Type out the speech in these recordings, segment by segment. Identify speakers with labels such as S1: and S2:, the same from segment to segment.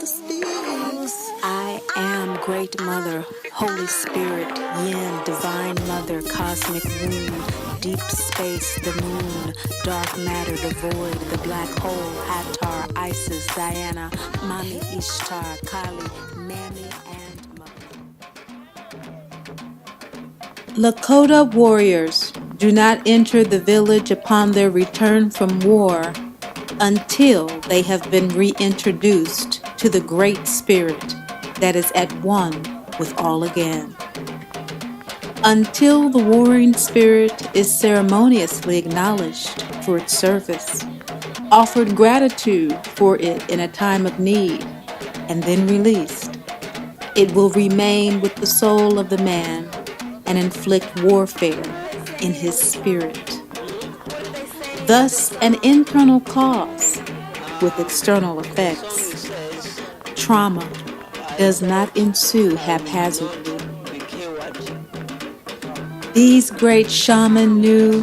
S1: I am Great Mother, Holy Spirit, Yin, Divine Mother, Cosmic Womb, Deep Space, the Moon, Dark Matter, the Void, the Black Hole, Hathor, Isis, Diana, Mami, Ishtar, Kali, Mammy, and Mother.
S2: Lakota warriors do not enter the village upon their return from war until they have been reintroduced to the Great Spirit that is at one with all again. Until the warring spirit is ceremoniously acknowledged for its service, offered gratitude for it in a time of need, and then released, it will remain with the soul of the man and inflict warfare in his spirit. Thus, an internal cause with external effects. Trauma does not ensue haphazardly. These great shamans knew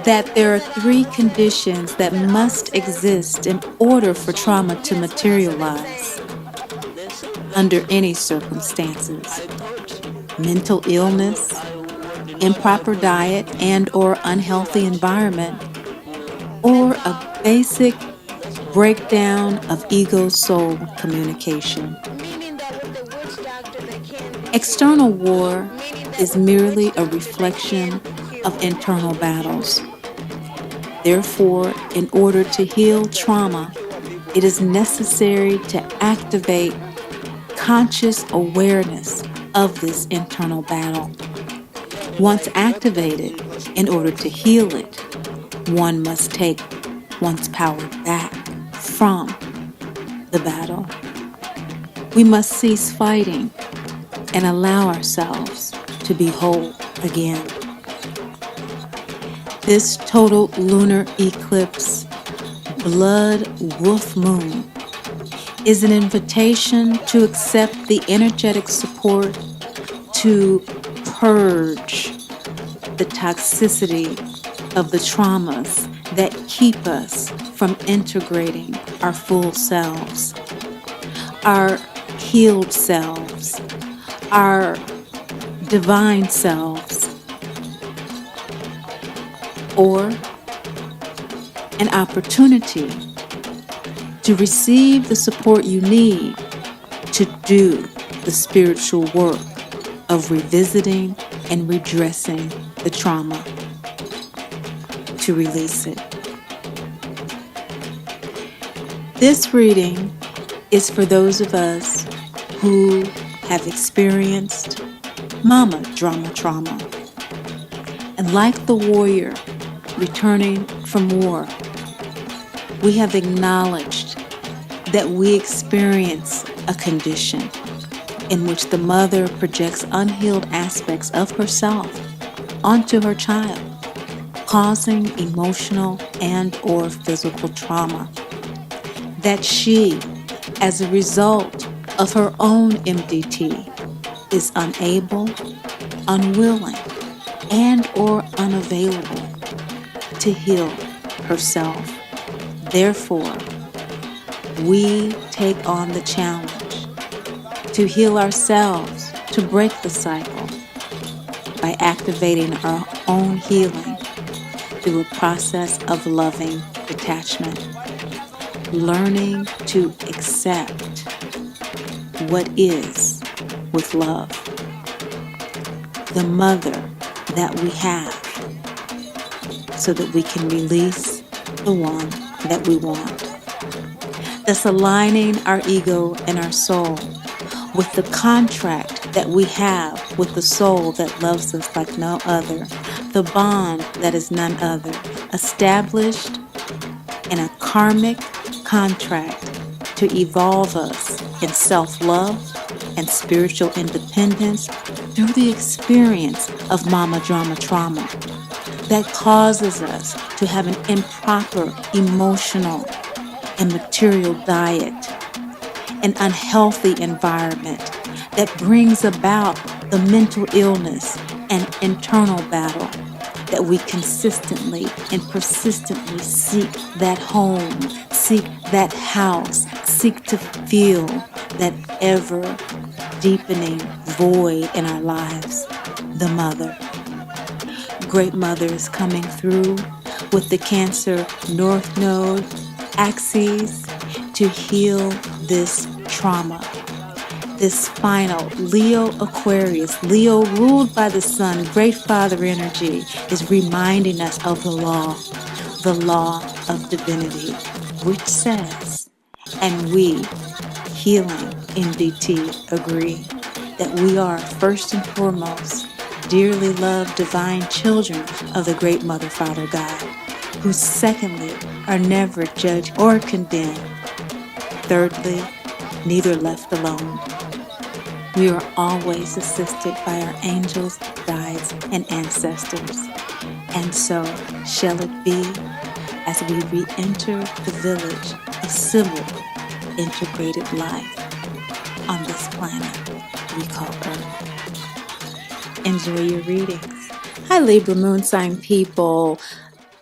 S2: that there are three conditions that must exist in order for trauma to materialize under any circumstances: mental illness, improper diet and or unhealthy environment, or a basic breakdown of ego-soul communication. External war is merely a reflection of internal battles. Therefore, in order to heal trauma, it is necessary to activate conscious awareness of this internal battle. Once activated, in order to heal it, one must take one's power back from the battle. We must cease fighting and allow ourselves to be whole again. This total lunar eclipse, blood wolf moon, is an invitation to accept the energetic support to purge the toxicity of the traumas that keep us from integrating our full selves, our healed selves, our divine selves, or an opportunity to receive the support you need to do the spiritual work of revisiting and redressing the trauma, to release it. This reading is for those of us who have experienced mama drama trauma. And like the warrior returning from war, we have acknowledged that we experience a condition in which the mother projects unhealed aspects of herself onto her child, causing emotional and or physical trauma. That she, as a result of her own MDT, is unable, unwilling, and or unavailable to heal herself. Therefore, we take on the challenge to heal ourselves, to break the cycle by activating our own healing through a process of loving detachment, learning to accept what is with love, the mother that we have, so that we can release the one that we want. Thus aligning our ego and our soul with the contract that we have with the soul that loves us like no other, the bond that is none other, established in a karmic contract to evolve us in self-love and spiritual independence through the experience of mama drama trauma that causes us to have an improper emotional and material diet, an unhealthy environment that brings about the mental illness and internal battle that we consistently and persistently seek that home, seek that house, seek to fill that ever deepening void in our lives, the mother. Great Mother is coming through with the Cancer North Node axis to heal this trauma. This final Leo Aquarius, Leo ruled by the sun, Great Father energy is reminding us of the law of divinity, which says, and we, Healing MDT, agree that we are first and foremost dearly loved divine children of the Great Mother Father God, who secondly are never judged or condemned. Thirdly, neither left alone. We are always assisted by our angels, guides, and ancestors. And so shall it be as we re-enter the village of civil integrated life on this planet we call Earth. Enjoy your readings. Hi, Libra Moon sign people.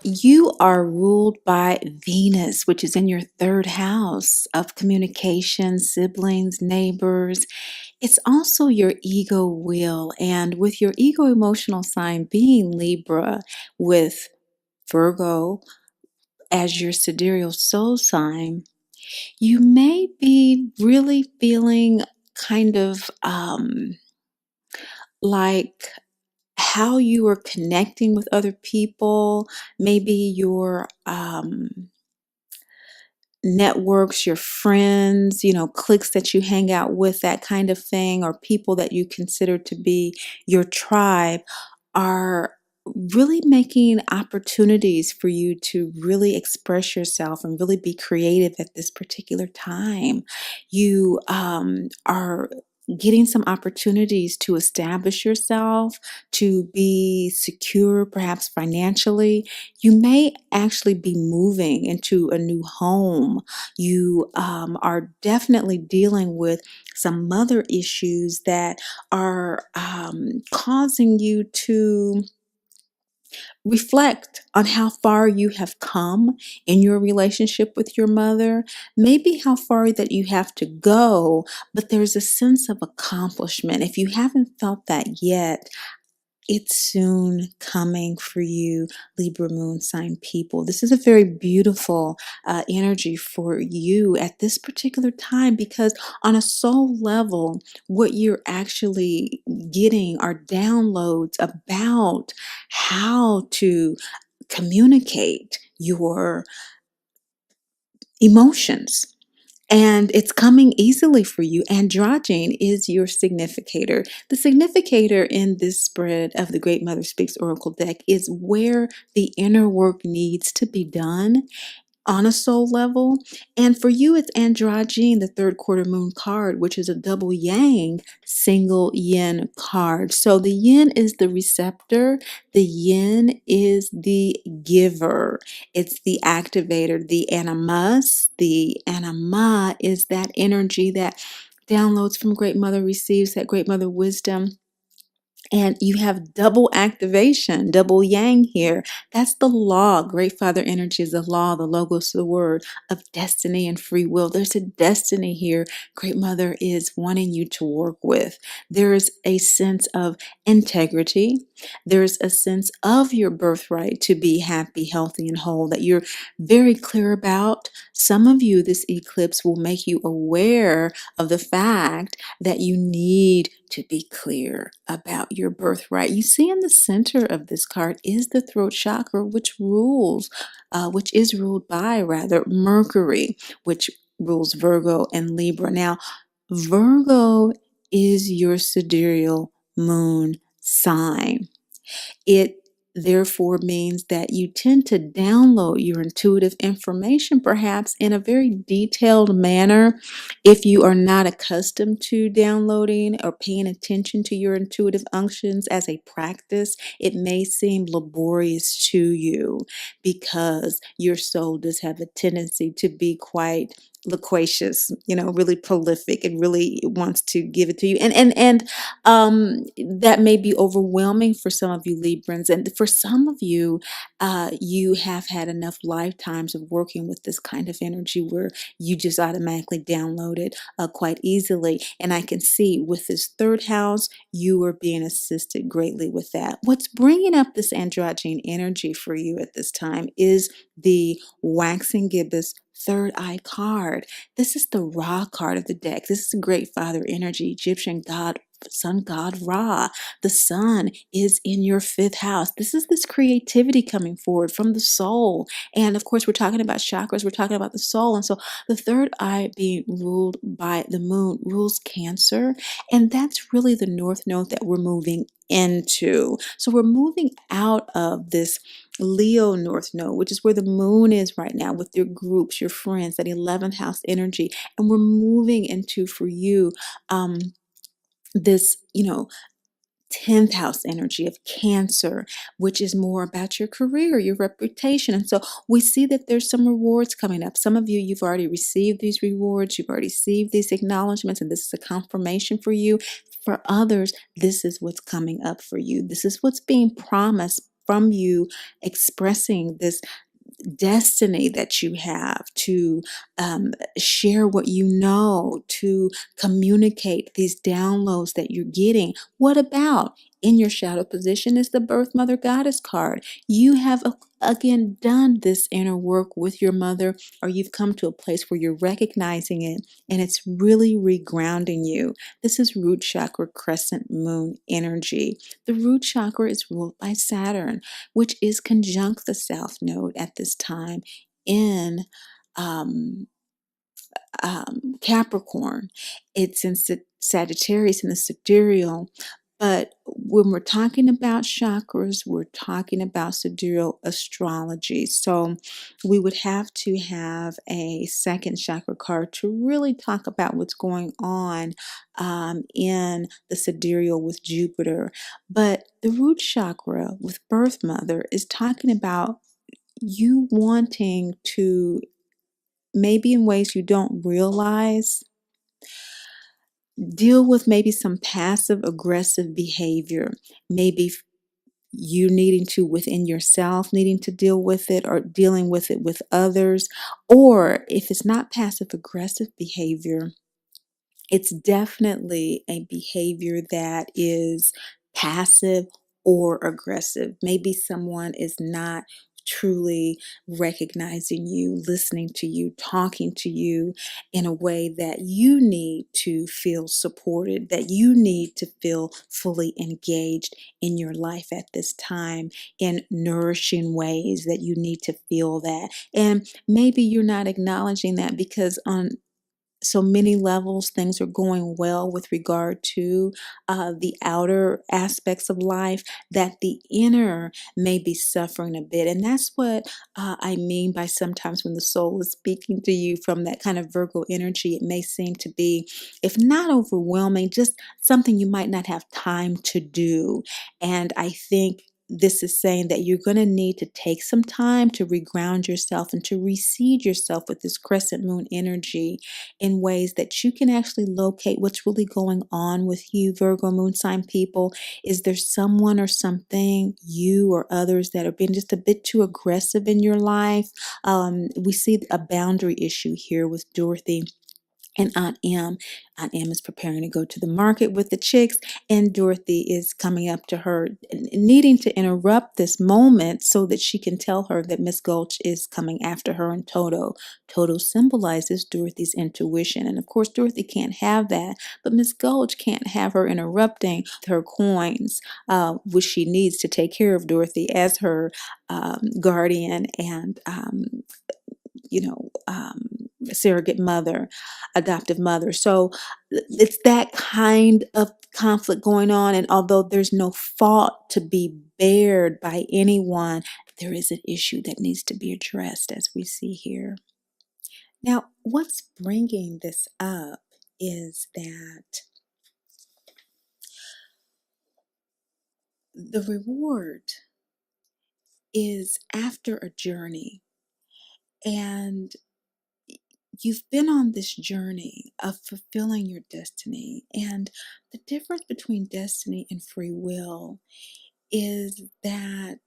S2: You are ruled by Venus, which is in your third house of communication, siblings, neighbors. It's also your ego wheel. And with your ego emotional sign being Libra, with Virgo as your sidereal soul sign, you may be really feeling kind of like how you are connecting with other people, maybe your networks, your friends, cliques that you hang out with, that kind of thing, or people that you consider to be your tribe are really making opportunities for you to really express yourself and really be creative at this particular time. You are getting some opportunities to establish yourself, to be secure, perhaps financially. You may actually be moving into a new home. You are definitely dealing with some mother issues that are causing you to reflect on how far you have come in your relationship with your mother, maybe how far that you have to go, but there's a sense of accomplishment. If you haven't felt that yet, it's soon coming for you, Libra moon sign people. This is a very beautiful energy for you at this particular time, because on a soul level, what you're actually getting are downloads about how to communicate your emotions. And it's coming easily for you. Androgyne is your significator. The significator in this spread of the Great Mother Speaks Oracle deck is where the inner work needs to be done on a soul level. And for you, it's Androgyne, the third quarter moon card, which is a double yang, single yin card. So the yin is the receptor, the yin is the giver, it's the activator, the animus. The anima is that energy that downloads from Great Mother, receives that Great Mother wisdom. And you have double activation, double yang here. That's the law. Great Father energy is the law, the logos, the word of destiny and free will. There's a destiny here Great Mother is wanting you to work with. There is a sense of integrity. There's a sense of your birthright to be happy, healthy, and whole that you're very clear about. Some of you, this eclipse will make you aware of the fact that you need to be clear about your birthright. You see in the center of this card is the throat chakra, which is ruled by Mercury, which rules Virgo and Libra. Now, Virgo is your sidereal moon sign. It therefore means that you tend to download your intuitive information perhaps in a very detailed manner. If you are not accustomed to downloading or paying attention to your intuitive unctions as a practice, it may seem laborious to you because your soul does have a tendency to be quite loquacious, really prolific and really wants to give it to you. And that may be overwhelming for some of you Librans. And for some of you, you have had enough lifetimes of working with this kind of energy where you just automatically download it quite easily. And I can see with this third house, you are being assisted greatly with that. What's bringing up this androgyne energy for you at this time is the waxing gibbous third eye card. This is the Ra card of the deck. This is the great father energy, Egyptian god, sun god Ra. The sun is in your fifth house. This is this creativity coming forward from the soul. And of course, we're talking about chakras. We're talking about the soul. And so the third eye being ruled by the moon rules Cancer. And that's really the north node that we're moving into. So we're moving out of this Leo North Node, which is where the moon is right now with your groups, your friends, that 11th house energy. And we're moving into, for you, this, 10th house energy of Cancer, which is more about your career, your reputation. And so we see that there's some rewards coming up. Some of you, you've already received these rewards, you've already received these acknowledgments, and this is a confirmation for you. For others, this is what's coming up for you. This is what's being promised from you, expressing this destiny that you have to share what you know, to communicate these downloads that you're getting. What about in your shadow position is the Birth Mother Goddess card. You have again done this inner work with your mother, or you've come to a place where you're recognizing it and it's really regrounding you. This is root chakra crescent moon energy. The root chakra is ruled by Saturn, which is conjunct the south node at this time in Capricorn. It's in Sagittarius in the sidereal. But when we're talking about chakras, we're talking about sidereal astrology. So we would have to have a second chakra card to really talk about what's going on in the sidereal with Jupiter. But the root chakra with Birth Mother is talking about you wanting to, maybe in ways you don't realize, deal with maybe some passive aggressive behavior. Maybe you needing to within yourself, needing to deal with it or dealing with it with others. Or if it's not passive aggressive behavior, it's definitely a behavior that is passive or aggressive. Maybe someone is not truly recognizing you, listening to you, talking to you in a way that you need to feel supported, that you need to feel fully engaged in your life at this time in nourishing ways that you need to feel that. And maybe you're not acknowledging that because on so many levels things are going well with regard to the outer aspects of life, that the inner may be suffering a bit. And that's what I mean by sometimes when the soul is speaking to you from that kind of Virgo energy, it may seem to be, if not overwhelming, just something you might not have time to do. And I think this is saying that you're going to need to take some time to reground yourself and to reseed yourself with this crescent moon energy in ways that you can actually locate what's really going on with you, Virgo moon sign people. Is there someone or something, you or others, that have been just a bit too aggressive in your life? We see a boundary issue here with Dorothy and Aunt Em. Aunt Em is preparing to go to the market with the chicks, and Dorothy is coming up to her, needing to interrupt this moment so that she can tell her that Miss Gulch is coming after her in Toto. Toto symbolizes Dorothy's intuition, and of course Dorothy can't have that, but Miss Gulch can't have her interrupting her coins, which she needs to take care of Dorothy as her guardian and surrogate mother, adoptive mother. So it's that kind of conflict going on. And although there's no fault to be bared by anyone, there is an issue that needs to be addressed, as we see here. Now, what's bringing this up is that the reward is after a journey, and you've been on this journey of fulfilling your destiny. And the difference between destiny and free will is that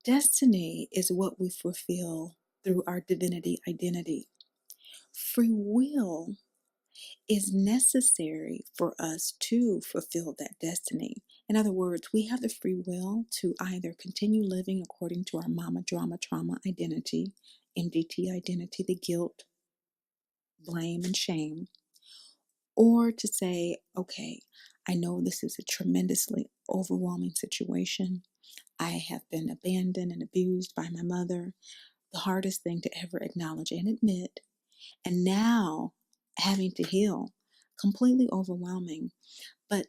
S2: destiny is what we fulfill through our divinity identity. Free will is necessary for us to fulfill that destiny. In other words, we have the free will to either continue living according to our mama, drama, trauma identity, MDT identity, the guilt, blame, and shame, or to say, okay, I know this is a tremendously overwhelming situation. I have been abandoned and abused by my mother, the hardest thing to ever acknowledge and admit. And now having to heal, completely overwhelming. But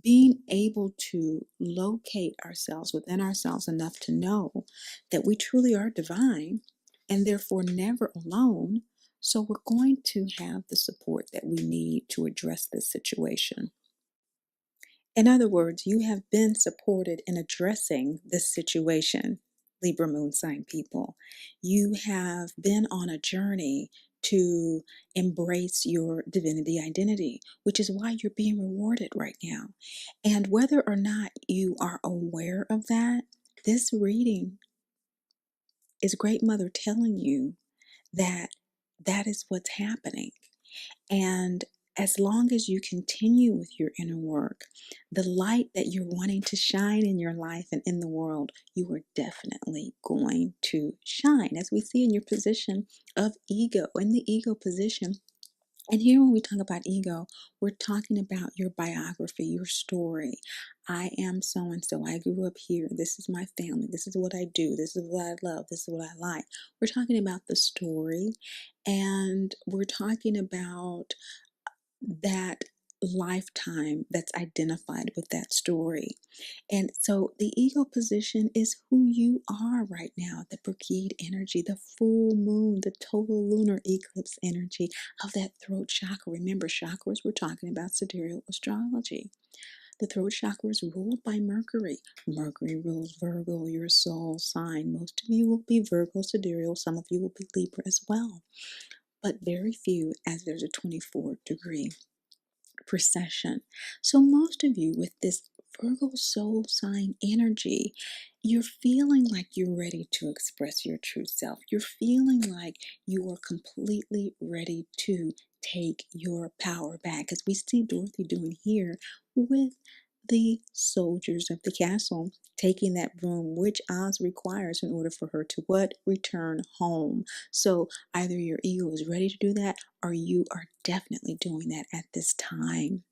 S2: being able to locate ourselves within ourselves enough to know that we truly are divine and therefore never alone. So we're going to have the support that we need to address this situation. In other words, you have been supported in addressing this situation, Libra moon sign people. You have been on a journey to embrace your divinity identity, which is why you're being rewarded right now. And whether or not you are aware of that, this reading is Great Mother telling you that that is what's happening. And as long as you continue with your inner work, the light that you're wanting to shine in your life and in the world, you are definitely going to shine. As we see in your position of ego, in the ego position. And here, when we talk about ego, we're talking about your biography, your story. I am so and so. I grew up here. This is my family. This is what I do. This is what I love. This is what I like. We're talking about the story, and we're talking about that lifetime that's identified with that story. And so the ego position is who you are right now, the Brigade energy, the full moon, the total lunar eclipse energy of that throat chakra. Remember, chakras, we're talking about sidereal astrology. The throat chakra is ruled by Mercury. Mercury rules Virgo, your soul sign. Most of you will be Virgo sidereal. Some of you will be Libra as well. But very few, as there's a 24-degree precession. So most of you with this Virgo soul sign energy, you're feeling like you're ready to express your true self. You're feeling like you are completely ready to take your power back, as we see Dorothy doing here with the soldiers of the castle taking that room, which Oz requires in order for her to what? Return home. So either your ego is ready to do that, or you are definitely doing that at this time.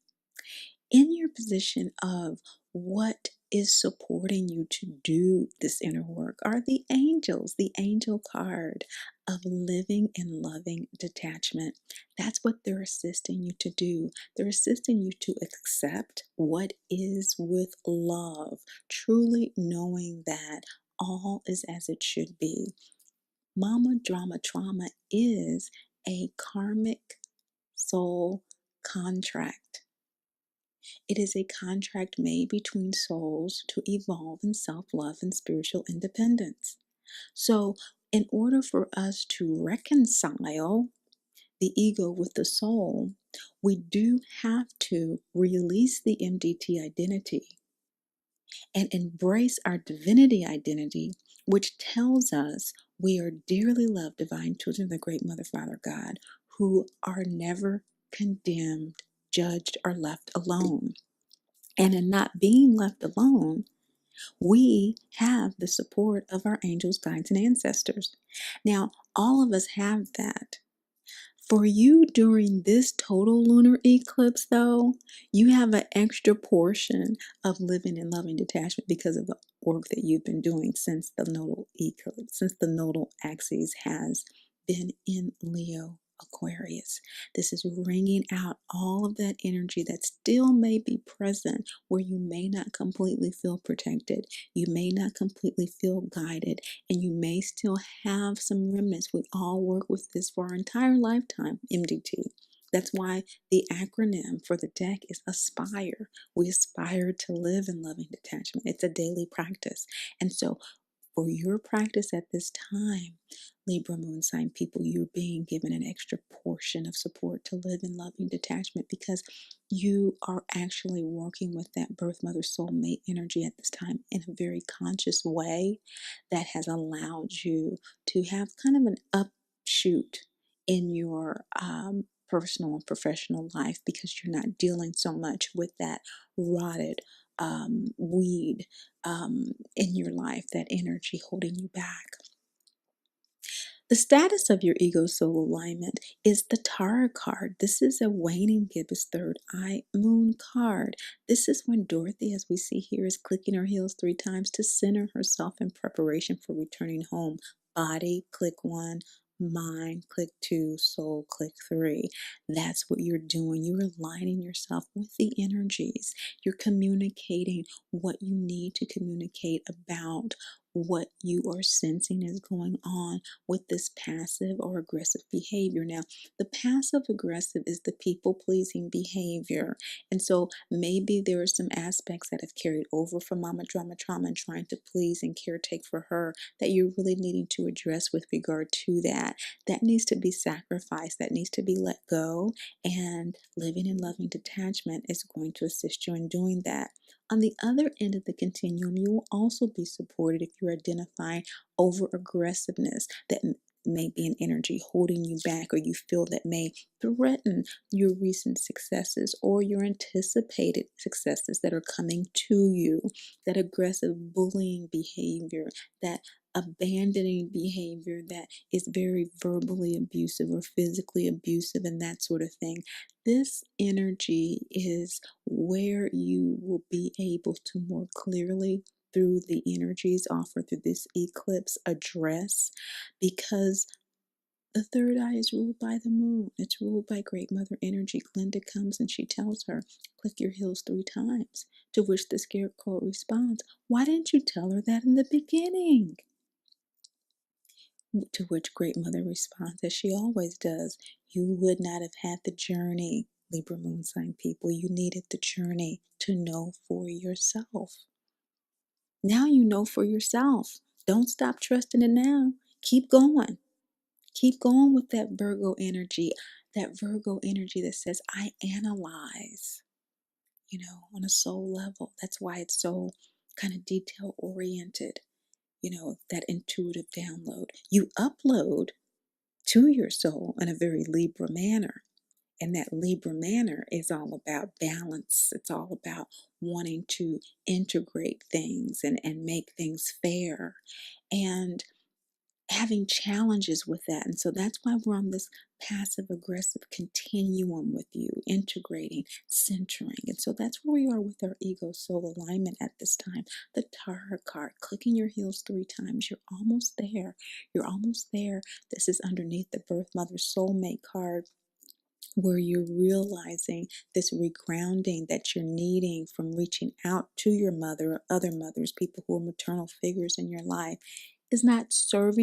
S2: In your position of what is supporting you to do this inner work are the angels, the angel card of living in loving detachment. That's what they're assisting you to do. They're assisting you to accept what is with love, truly knowing that all is as it should be. Mama drama trauma is a karmic soul contract. It is a contract made between souls to evolve in self-love and spiritual independence. So, in order for us to reconcile the ego with the soul, we do have to release the MDT identity and embrace our divinity identity, which tells us we are dearly loved divine children of the great Mother, Father, God, who are never condemned, judged, or left alone. And in not being left alone, we have the support of our angels, guides, and ancestors. Now, all of us have that. For you during this total lunar eclipse, though, you have an extra portion of living in loving detachment because of the work that you've been doing since the nodal eclipse, since the nodal axis has been in Leo Aquarius. This is wringing out all of that energy that still may be present where you may not completely feel protected. You may not completely feel guided, and you may still have some remnants. We all work with this for our entire lifetime, MDT. That's why the acronym for the deck is ASPIRE. We aspire to live in loving detachment. It's a daily practice. And so for your practice at this time, Libra moon sign people, you're being given an extra portion of support to live in loving detachment because you are actually working with that birth mother soulmate energy at this time in a very conscious way that has allowed you to have kind of an upshoot in your personal and professional life because you're not dealing so much with that rotted weed in your life, that energy holding you back. The status of your ego soul alignment is the Tara card. This is a waning gibbous third eye moon card. This is when Dorothy, as we see here, is clicking her heels 3 times to center herself in preparation for returning home. Body, click 1. Mind, click 2. Soul, click 3. That's what you're doing. You're aligning yourself with the energies. You're communicating what you need to communicate about what you are sensing is going on with this passive or aggressive behavior. Now, the passive aggressive is the people pleasing behavior. And so maybe there are some aspects that have carried over from Mama Drama Trauma and trying to please and caretake for her that you're really needing to address with regard to that. That needs to be sacrificed. That needs to be let go. And living in loving detachment is going to assist you in doing that. On the other end of the continuum, you will also be supported if you're identifying over aggressiveness that may be an energy holding you back, or you feel that may threaten your recent successes or your anticipated successes that are coming to you. That aggressive bullying behavior, that abandoning behavior that is very verbally abusive or physically abusive and that sort of thing. This energy is where you will be able to more clearly, through the energies offered through this eclipse, address, because the third eye is ruled by the moon. It's ruled by Great Mother energy. Glinda comes and she tells her, click your heels 3 times, to which the Scarecrow responds, why didn't you tell her that in the beginning? To which Great Mother responds, as she always does, you would not have had the journey, Libra moon sign people. You needed the journey to know for yourself. Now you know for yourself. Don't stop trusting it now. Keep going. Keep going with that Virgo energy. That Virgo energy that says, I analyze, on a soul level. That's why it's so kind of detail oriented. That intuitive download. You upload to your soul in a very Libra manner. And that Libra manner is all about balance. It's all about wanting to integrate things and make things fair and having challenges with that. And so that's why we're on this passive aggressive continuum with you, integrating, centering. And so that's where we are with our ego soul alignment at this time. The Tara card, clicking your heels 3 times. You're almost there. You're almost there. This is underneath the birth mother soulmate card, where you're realizing this regrounding that you're needing from reaching out to your mother or other mothers, people who are maternal figures in your life, is not serving